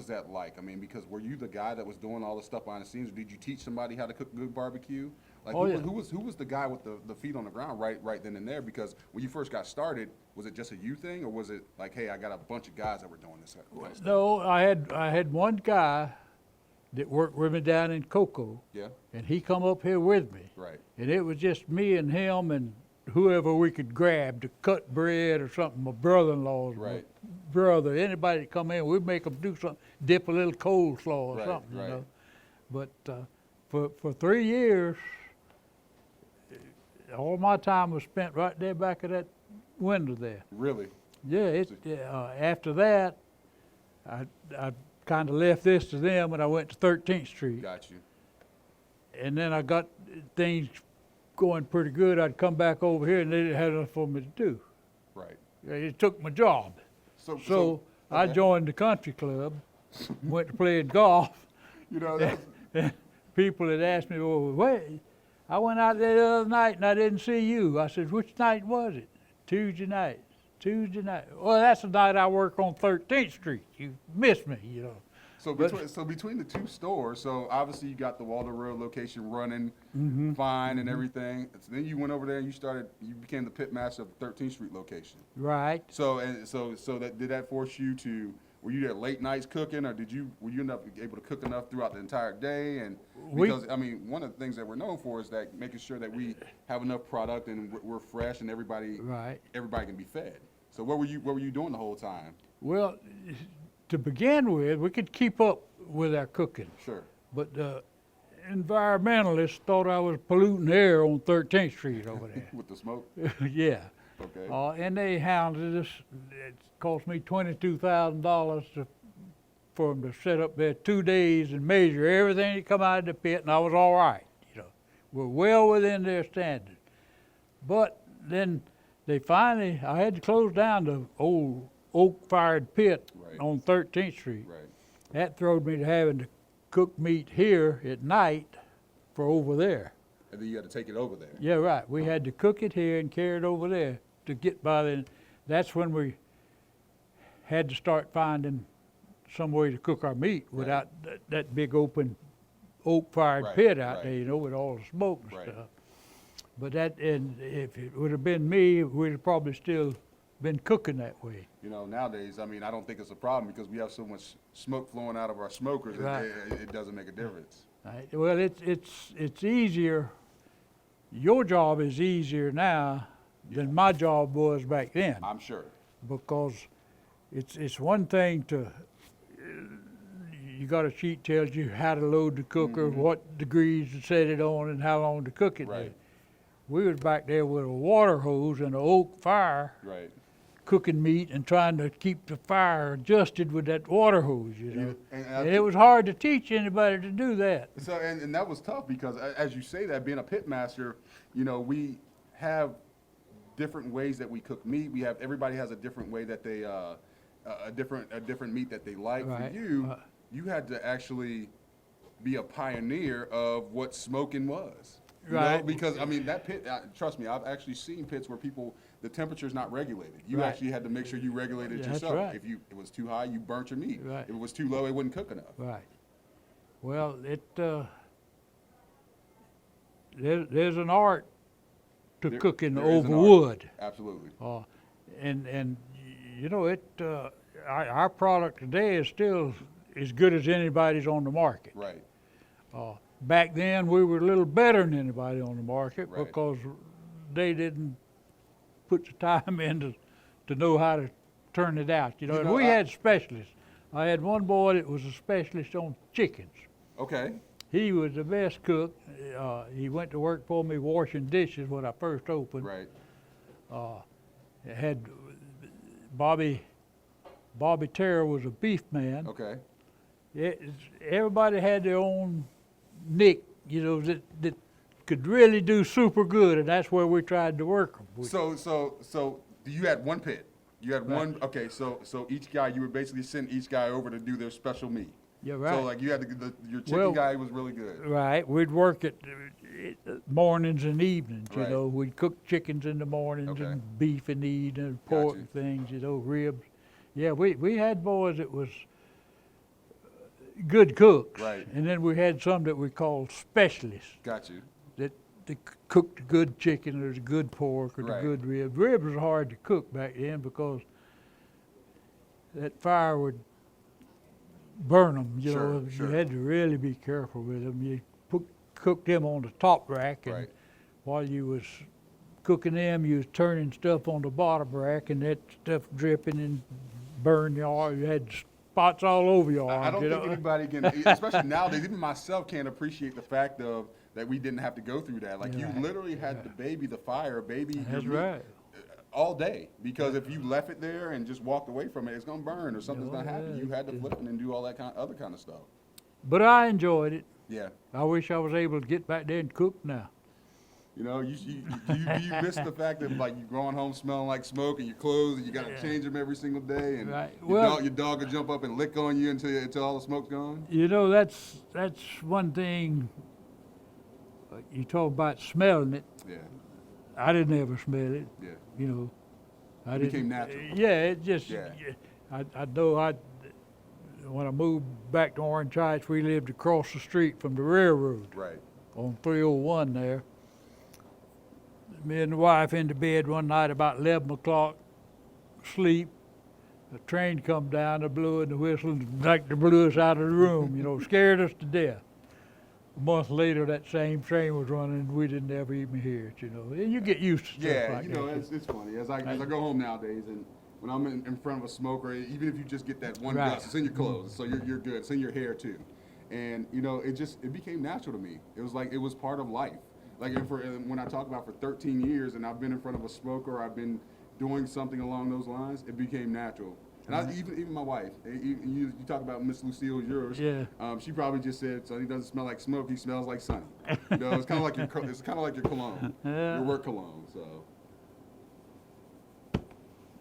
that like? I mean, because were you the guy that was doing all the stuff behind the scenes, or did you teach somebody how to cook good barbecue? Like, Oh, who yeah. was the guy with the feet on the ground right then and there? Because when you first got started, was it just a you thing, or was it like, hey, I got a bunch of guys that were doing this kind of stuff? No, I had one guy that worked with me down in Cocoa, Yeah, and he come up here with me. right. And it was just me and him and whoever we could grab to cut bread or something. My brother-in-law's Right. brother, anybody that come in, we'd make them do something, dip a little coleslaw or Right, something, right. you know. But for 3 years, all my time was spent right there back of that window there. Really? Yeah, after that, I kind of left this to them and I went to 13th Street. Got you. And then I got things going pretty good. I'd come back over here and they didn't have enough for me to do. Right. It took my job. So I okay. joined the country club, went to playing golf. You know, that's, People had asked me, well, wait, I went out there the other night and I didn't see you. I said, which night was it? Tuesday night. Well, that's the night I work on 13th Street. You missed me, you know. So between the two stores, so obviously you got the Waldo Road location running fine and everything. So then you went over there and you became the pit master of the 13th Street location. Right. So did that force you to? Were you there late nights cooking, or were you end up able to cook enough throughout the entire day? And because I mean, one of the things that we're known for is that making sure that we have enough product and we're fresh and everybody can be fed. So what were you doing the whole time? Well, to begin with, we could keep up with our cooking. Sure. But the environmentalists thought I was polluting the air on 13th Street over there. With the smoke. Yeah. Okay. And they hounded us. It cost me $22,000 for them to set up there 2 days and measure everything that come out of the pit, and I was all right. You know, we're well within their standard. But then I had to close down the old oak-fired pit on 13th Street. Right. That throwed me to having to cook meat here at night for over there. And then you had to take it over there. Yeah, right. We had to cook it here and carry it over there to get by then. That's when we had to start finding some way to cook our meat without that big open oak-fired pit out there, you know, with all the smoke and stuff. But and if it would have been me, we'd have probably still been cooking that way. You know, nowadays, I mean, I don't think it's a problem because we have so much smoke flowing out of our smokers. Right. It doesn't make a difference. Right. Well, it's easier. Your job is easier now than my job was back then, I'm sure. because it's one thing to you got a sheet tells you how to load the cooker, what degrees to set it on, and how long to cook it. Right. We was back there with a water hose and an oak fire, Right. cooking meat and trying to keep the fire adjusted with that water hose, you know. And And it was hard to teach anybody to do that. So, and that was tough because as you say that, being a pit master, you know, we have different ways that we cook meat. Everybody has a different way that they, a different meat that they like. Right. For you, you had to actually be a pioneer of what smoking was. You know? Right. Because, I mean, that pit, trust me, I've actually seen pits where the temperature's not regulated. You Right. actually had to make sure you regulated Yeah, that's yourself. right. If it was too high, you burnt your meat. Right. If it was too low, it wouldn't cook enough. Right. Well, there's an art to There- cooking there is an over art. wood. Absolutely. And you know, our product today is still as good as anybody's on the market. Right. Back then, we were a little better than anybody on the market Right. because they didn't put the time in to know how to turn it out. You know, You and know, we had specialists. I had one boy that was a specialist on chickens. Okay. He was the best cook. He went to work for me washing dishes when I first opened. Right. Had Bobby Terrell was a beef man. Okay. Everybody had their own nick, you know, that could really do super good, and that's where we tried to work them. So you had one pit. You had Right. one. Okay. So each guy, you were basically sending each guy over to do their special meat. Yeah, right. So like you had your chicken Well, guy was really good. Right, we'd work at mornings and evenings, you Right. know. We'd cook chickens in the mornings Okay. and beef in the evening, and pork Gotcha. and things, you know, ribs. Yeah, we had boys that was good cooks. Right. And then we had some that we called specialists Got you. that cooked the good chicken or the good pork or Right. the good ribs. Ribs was hard to cook back then because that fire would burn them, you Sure, know. sure. You had to really be careful with them. You cooked them on the top rack, and Right. while you was cooking them, you was turning stuff on the bottom rack, and that stuff dripping and burned your arm. You had spots all over your arm. I don't you think know? anybody can, especially nowadays, even myself can't appreciate the fact of that we didn't have to go through that. Like you Right. literally had to baby the fire, baby your That's meat, right. all day. Because if you left it there and just walked away from it, it's gonna burn or something's Oh, gonna happen. yeah, You had to it- flip it and do all that other kind of stuff. But I enjoyed it. Yeah. I wish I was able to get back there and cook now. You know, you miss the fact that like you're going home smelling like smoke and your clothes and you got to Yeah. change them every single day and Right. your, Well- your dog will jump up and lick on you until all the smoke's gone. You know, that's one thing. You talk about smelling it. Yeah, I didn't ever smell it. yeah. You know, I It didn't. became natural. Yeah, it just. Yeah. I know. When I moved back to Orange Heights, we lived across the street from the railroad Right. on 301 there. Me and the wife in the bed one night about 11 o'clock, sleep. The train come down, the blew and the whistle, like they blew us out of the room. You know, scared us to death. A month later, that same train was running, and we didn't ever even hear it. You know, and you get used to stuff Yeah, like you know, that. it's funny. As I go home nowadays and when I'm in front of a smoker, even if you just get that one Right. gust, it's in your clothes, so you're good. It's in your hair too. And you know, it became natural to me. It was like it was part of life. Like when I talk about for 13 years and I've been in front of a smoker, I've been doing something along those lines, it became natural. And even my wife, you talk about Miss Lucille, yours. Yeah. She probably just said, "Sonny doesn't smell like smoke. He smells like Sonny." You know, it's kind of like your cologne, Yeah. your work cologne. So.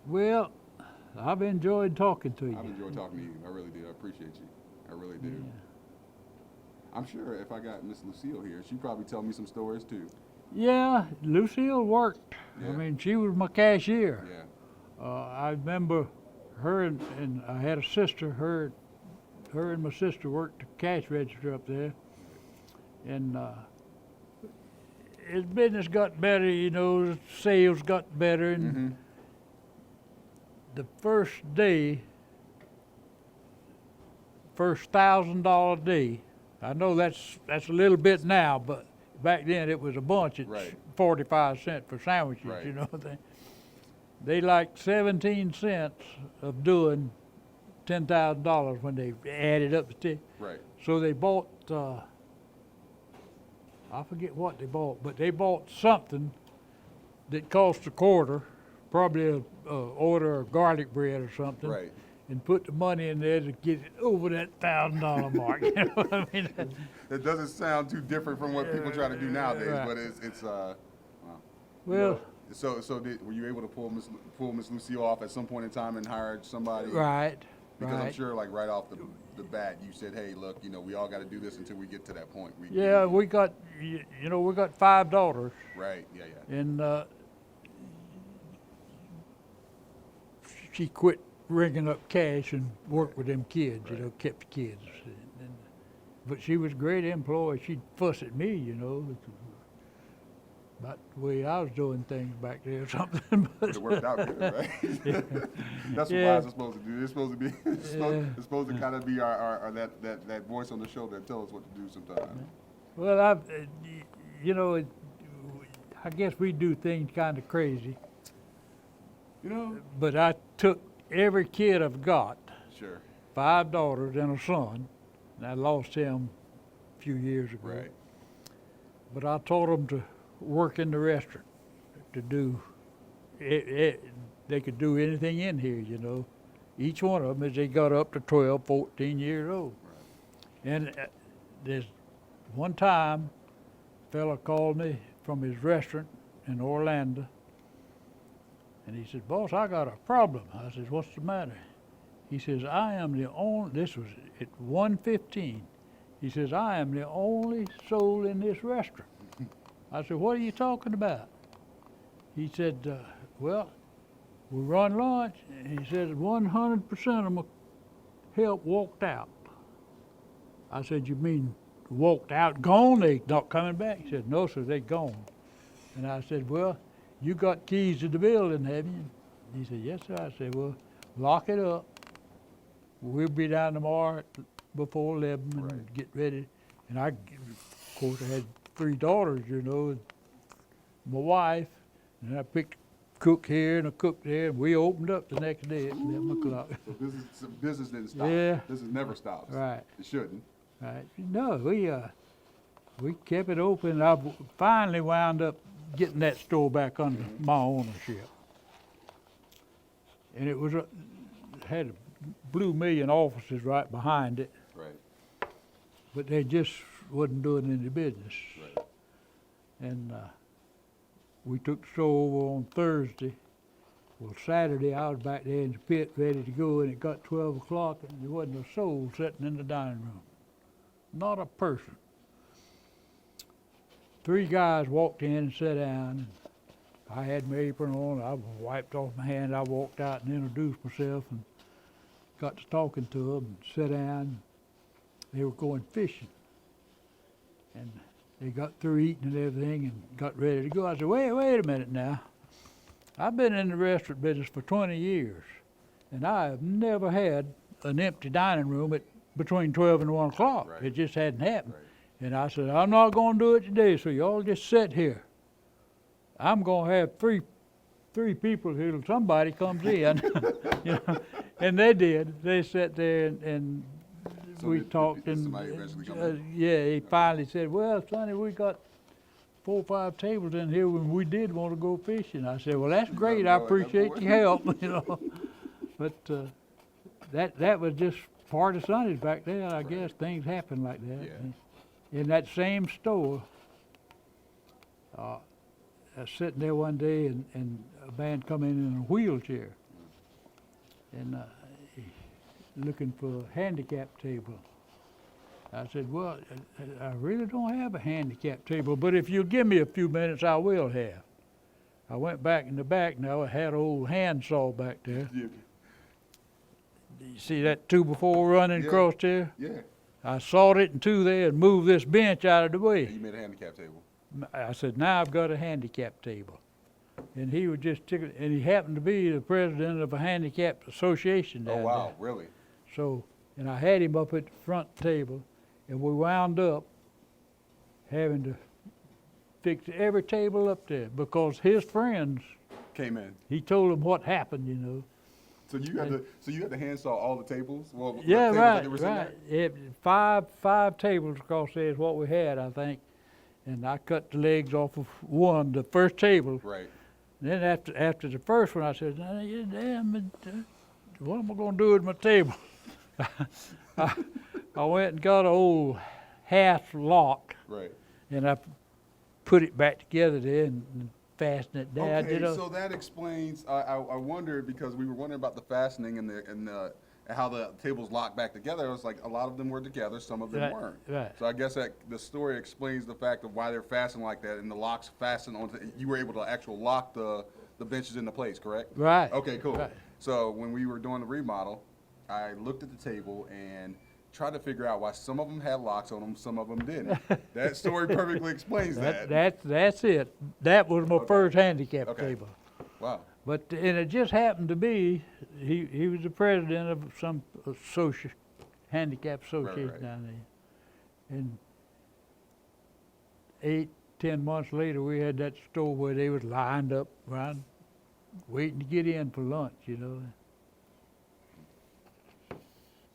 Well, I've enjoyed talking to you. I've enjoyed talking to you. I really do. I appreciate you. I really do. Yeah. I'm sure if I got Miss Lucille here, she'd probably tell me some stories too. Yeah, Lucille worked. Yeah. I mean, she was my cashier. Yeah. I remember her and I had a sister. Her and my sister worked the cash register up there, and his business got better. You know, sales got better, and Mm-hmm. the first day, first $1,000 day. I know that's a little bit now, but back then it was a bunch. It's Right. 45 cents for sandwiches. Right. You know, they liked 17 cents of doing $10,000 when they added up the Right. So they bought. I forget what they bought, but they bought something that cost a quarter, probably order a garlic bread or something. Right. And put the money in there to get it over that $1,000 mark. You know what I mean? It doesn't sound too different from what people try to do nowadays, Right. but it's wow. Well, You know, so were you able to pull Miss Lucille off at some point in time and hire somebody? right, Because I'm right. sure, like right off the bat, you said, "Hey, look, you know, we all got to do this until we get to that point." Yeah, we got, you know, we got 5 daughters, Right. Yeah. Yeah. and she quit ringing up cash and worked with them kids, you know, kept the kids. And, but she was a great employee. She'd fuss at me, you know, about the way I was doing things back there or something. But It worked out good, right? That's what Yeah. wives are supposed to do. They're supposed to be, it's supposed to kind of be our that voice on the shoulder that tells us what to do sometimes. Well, you know, I guess we do things kind of crazy. You know? But I took every kid I've got, Sure. 5 daughters and a son, and I lost him a few years ago. Right. But I taught them to work in the restaurant, to do, they could do anything in here, you know. Each one of them as they got up to 12, 14 years old. Right. And there's one time, a fella called me from his restaurant in Orlando, and he said, "Boss, I got a problem." I said, "What's the matter?" He says, "I am the only," this was at 1:15. He says, "I am the only soul in this restaurant." I said, "What are you talking about?" He said, "Well, we run lunch," and he said, 100% of my help walked out. I said, "You mean walked out, gone? They not coming back?" He said, "No, sir, they gone." And I said, "Well, you got keys to the building, have you?" He said, "Yes, sir." I said, "Well, lock it up. We'll be down tomorrow before 11 and Right. get ready." And of course, I had 3 daughters, you know, my wife, and I picked a cook here and a cook there, and we opened up the next day at 11 o'clock. So business didn't stop. Yeah. Business never stops. Right. It shouldn't. Right. No, we kept it open. I finally wound up getting that store back under my ownership. And it was had a Blue Million offices right behind it, Right. but they just wasn't doing any business. Right. And we took the store over on Thursday. Well, Saturday I was back there in the pit ready to go, and it got 12 o'clock, and there wasn't a soul sitting in the dining room. Not a person. 3 guys walked in and sat down. And I had my apron on. I wiped off my hand. I walked out and introduced myself and got to talking to them and sat down. They were going fishing. And they got through eating and everything and got ready to go. I said, wait a minute now. I've been in the restaurant business for 20 years, and I have never had an empty dining room at between 12 and 1 o'clock. Right. It just hadn't happened. Right. And I said, I'm not going to do it today, so y'all just sit here. I'm going to have three people here till somebody comes in. You know? And they did. They sat there and So we did talked. did And somebody eventually come in? yeah, he finally said, well, Sonny, we got 4 or 5 tables in here when we did want to go fishing. I said, well, that's great. I go at that appreciate point. your help, you know. But that was just part of Sonny's back then. I guess things happen like that. Yeah. In that same store, I was sitting there one day, and a man come in a wheelchair, and looking for a handicap table. I said, well, I really don't have a handicap table, but if you'll give me a few minutes, I will have. I went back in the back now. I had an old handsaw back there. Yeah. You see that 2x4 running Yeah. across there? Yeah. I sawed it in 2 there and moved this bench out of the way. And you made a handicap table. I said, now I've got a handicap table. And he was just tickled, and he happened to be the president of a handicap association down Oh, wow. there. Really? So, and I had him up at the front table, and we wound up having to fix every table up there because his friends, Came in. he told them what happened, you know. So you had to handsaw all the tables? Well, the Yeah, tables that they were sitting right. at? Five tables across there is what we had, I think. And I cut the legs off of one, the first table, Right. Then after the first one, I said, "Now, you damn it, what am I gonna do with my table?" I went and got an old half lock, Right. and I put it back together there and fastened it down. Okay, so that explains. I wondered because we were wondering about the fastening and how the tables lock back together. It was like a lot of them were together, some of them Right, weren't. right. So I guess that the story explains the fact of why they're fastened like that, and the locks fasten onto. You were able to actually lock the benches into place, correct? Right. Okay, cool. Right. So when we were doing the remodel, I looked at the table and tried to figure out why some of them had locks on them, some of them didn't. That story perfectly explains that. That's it. That was my Okay. first handicap Okay. table. Wow. But, and it just happened to be, he was the president of some handicap association right. down there. And 8-10 months later, we had that store where they was lined up around, waiting to get in for lunch, you know.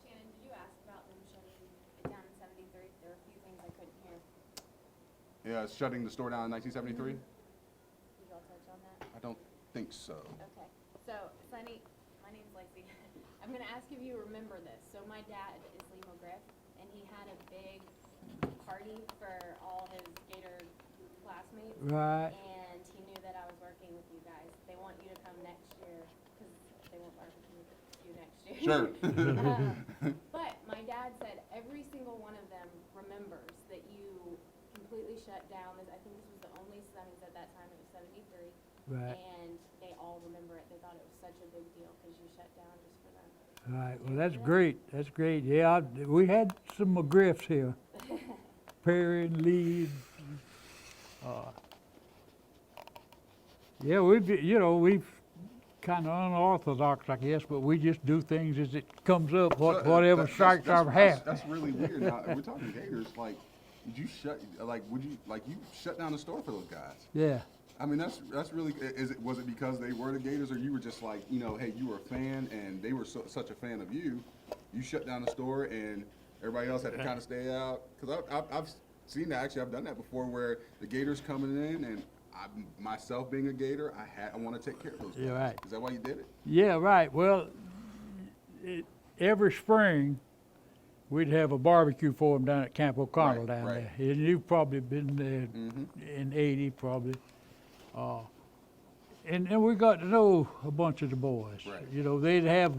Shannon, did you ask about them shutting it down in 73? There were a few things I couldn't hear. Yeah, shutting the store down in 1973? Did y'all touch on that? I don't think so. Okay. So, Sonny, my name's Lacey. I'm going to ask if you remember this. So my dad is Lee McGriff, and he had a big party for all his Gator classmates. Right. And he knew that I was working with you guys. They want you to come next year, because they won't barbecue with you next year. Sure. But my dad said every single one of them remembers that you completely shut down. I think this was the only Sundays at that time. It was 73. Right. And they all remember it. They thought it was such a big deal because you shut down just for them. Right, well, that's great, that's great. Yeah, we had some McGriffs here. Perry and Lee. Yeah, we've kind of unorthodox, I guess, but we just do things as it comes up, whatever That's- strikes our path. That's really weird. Now, if we're talking Gators, like, would you you shut down the store for those guys? Yeah. I mean, that's really, was it because they were the Gators, or you were just like, hey, you were a fan and they were such a fan of you, you shut down the store and everybody else had to kind of stay out? Because I've seen that, actually, I've done that before, where the Gators coming in and myself being a Gator, I want to take care of those guys. Yeah, right. Is that why you did it? Yeah, right. Well, every spring, we'd have a barbecue for them down at Camp O'Connell Right, down right. there. And you've probably been there Mm-hmm. in 80, probably. And we got to know a bunch of the boys. Right. You know, they'd have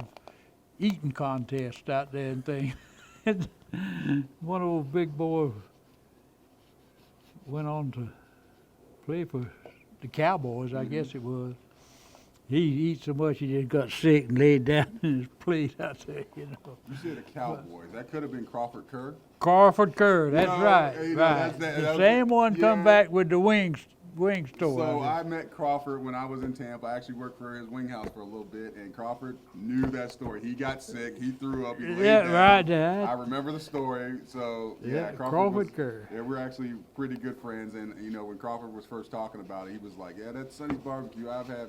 eating contests out there and things. One of those big boys went on to play for the Cowboys, I guess it was. He eat so much he just got sick and laid down in his plate out there, you know. You said the Cowboys. That could have been Crawford Kerr. Crawford Kerr, that's No, right, you know, right. that The was- same one come yeah. back with the wing store. So I I met Crawford when I was in Tampa. I actually worked for his wing house for a little bit, and Crawford knew that story. He got sick, he threw up, he laid Yeah, down. right there. I remember the story. So Yeah, Crawford Crawford was, Kerr. Yeah, we're actually pretty good friends, and when Crawford was first talking about it, he was like, "Yeah, that's Sonny's barbecue. I've had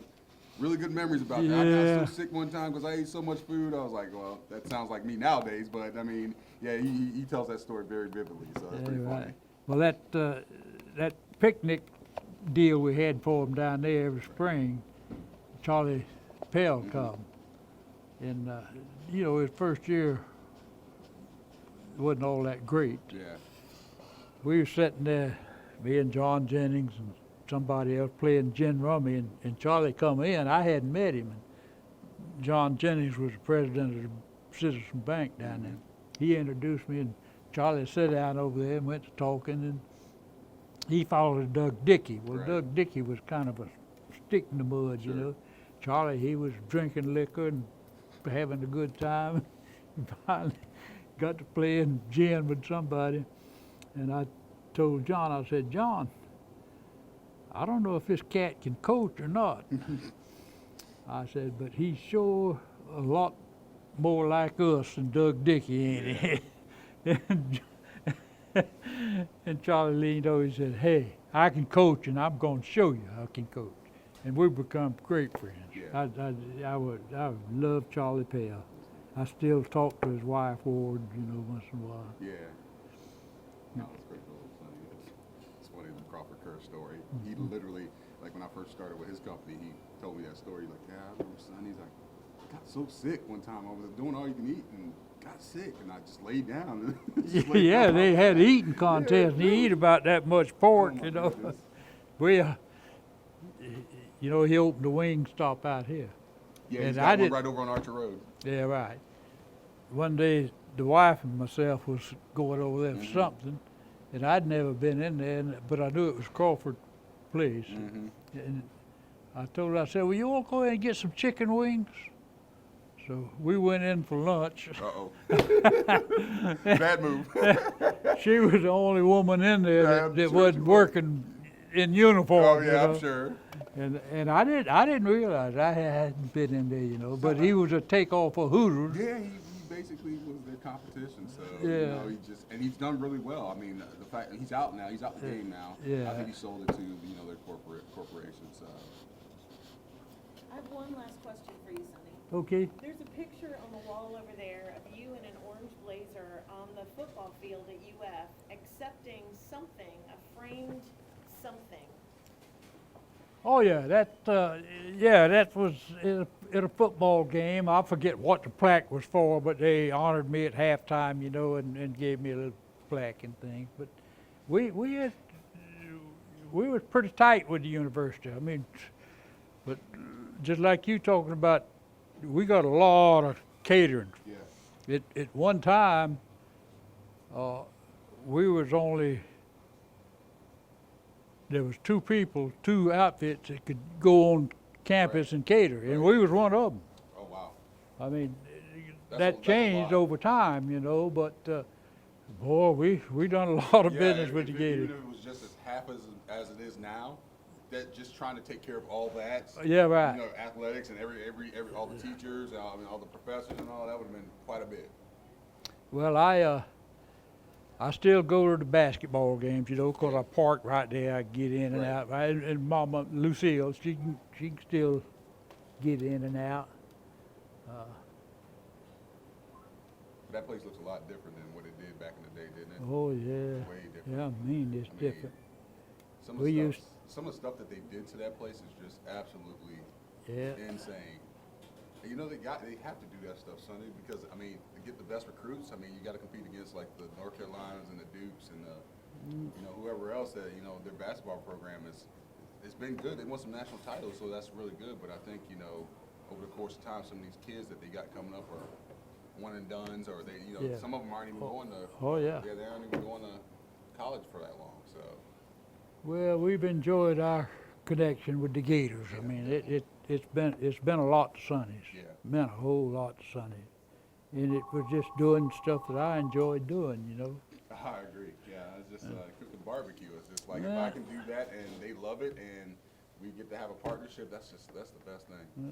really good memories about that. I Yeah. got so sick one time because I ate so much food." I was like, "Well, that sounds like me nowadays," but I mean, yeah, he tells that story very vividly, so that's pretty Yeah, funny. right. Well, that picnic deal we had for him down there every spring, Charlie Pell come. And, his first year wasn't all that great. Yeah. We were sitting there, me and John Jennings and somebody else playing gin rummy, and Charlie come in. I hadn't met him. And John Jennings was the president of the Citizen Bank down there. He introduced me, and Charlie sat down over there and went to talking, and he followed Doug Dickey. Well, Right. Doug Dickey was kind of a stick in the mud, you Sure. know. Charlie, he was drinking liquor and having a good time. Finally got to playing gin with somebody, and I told John, I said, "John, I don't know if this cat can coach or not." I said, "But he's sure a lot more like us than Doug Dickey, ain't he?" And Charlie leaned over and said, "Hey, I can coach, and I'm going to show you I can coach." And we've become great friends. Yeah. I love Charlie Pell. I still talk to his wife, Ward, once in a while. Yeah. No, it's great. Sonny. It's funny. Crawford Kerr story. He Mm-hmm. literally, like when I first started with his company, he told me that story. Like, yeah, I remember son. He's like, I got so sick one time. I was doing all you can eat and got sick, and I just laid down. Just laid Yeah, down. they had eating Yeah, contest, and he really. eat about that much pork, Oh, my you know. goodness. We, you know, he opened a wing stop out here. Yeah, And he's I got one did- right over on Archer Road. Yeah, right. One day, the wife and myself was going over there for Mhm. something, and I'd never been in there, but I knew it was Crawford Place. Mm-hmm. And I told her, I said, well, you want to go ahead and get some chicken wings? So we went in for lunch. Uh-oh. Bad move. She was the only woman in there Yeah, that, I'm that sure wasn't she was. working in uniform. Oh, you yeah, know? I'm sure. And I didn't realize I hadn't been in there, you know. But he was a takeoff of Hooters. Yeah, he basically was their competition. So, Yeah. you know, and he's done really well. I mean, the fact he's out now, he's out the game now. Yeah. I think he sold it to, you know, their corporation. So, I have one last question for you, Sonny. Okay. There's a picture on the wall over there of you in an orange blazer on the football field at UF accepting something, a framed something. Oh yeah, that was at a football game. I forget what the plaque was for, but they honored me at halftime, you know, and gave me a little plaque and things. But we was pretty tight with the university. I mean, but just like you talking about, we got a lot of catering. yeah. At one time, we was only, there was two outfits that could go on campus Right. and cater, and Right. we was one of them. Oh, wow. I mean, That's that a changed lot. over time, you know, but boy, we done a lot of Yeah, business with the even Gators. if it was just as half as it is now, that just trying to take care of all that. Yeah, right. You know, athletics and every all the teachers, I mean, all the professors and all that would have been quite a bit. Well, I still go to the basketball games, you know, 'cause I park right there. I get in and Right. out. Right? And Mama Lucille, she can still get in and out. That place looks a lot different than what it did back in the day, didn't it? Oh yeah, Way different. yeah. I mean, it's I mean, different. Some of We the used- stuff, some of the stuff that they did to that place is just absolutely Yeah. insane. And you know they have to do that stuff, Sonny, because I mean to get the best recruits, I mean you got to compete against like the North Carolinas and the Dukes and the, you know, whoever else that, you know, their basketball program it's been good. They won some national titles, so that's really good. But I think, you know, over the course of time, some of these kids that they got coming up are one and dones, or they, you know, Yeah. some of them aren't even going to. Oh yeah. Yeah, they aren't even going to college for that long. So. Well, we've enjoyed our connection with the Gators. I mean, it's been a lot to Sonnys. Yeah. Been a whole lot to Sonnys. And it was just doing stuff that I enjoyed doing, you know. I agree. Yeah, it's just cooking barbecue. It's just like if Yeah. I can do that and they love it and we get to have a partnership, that's the best thing. Yeah.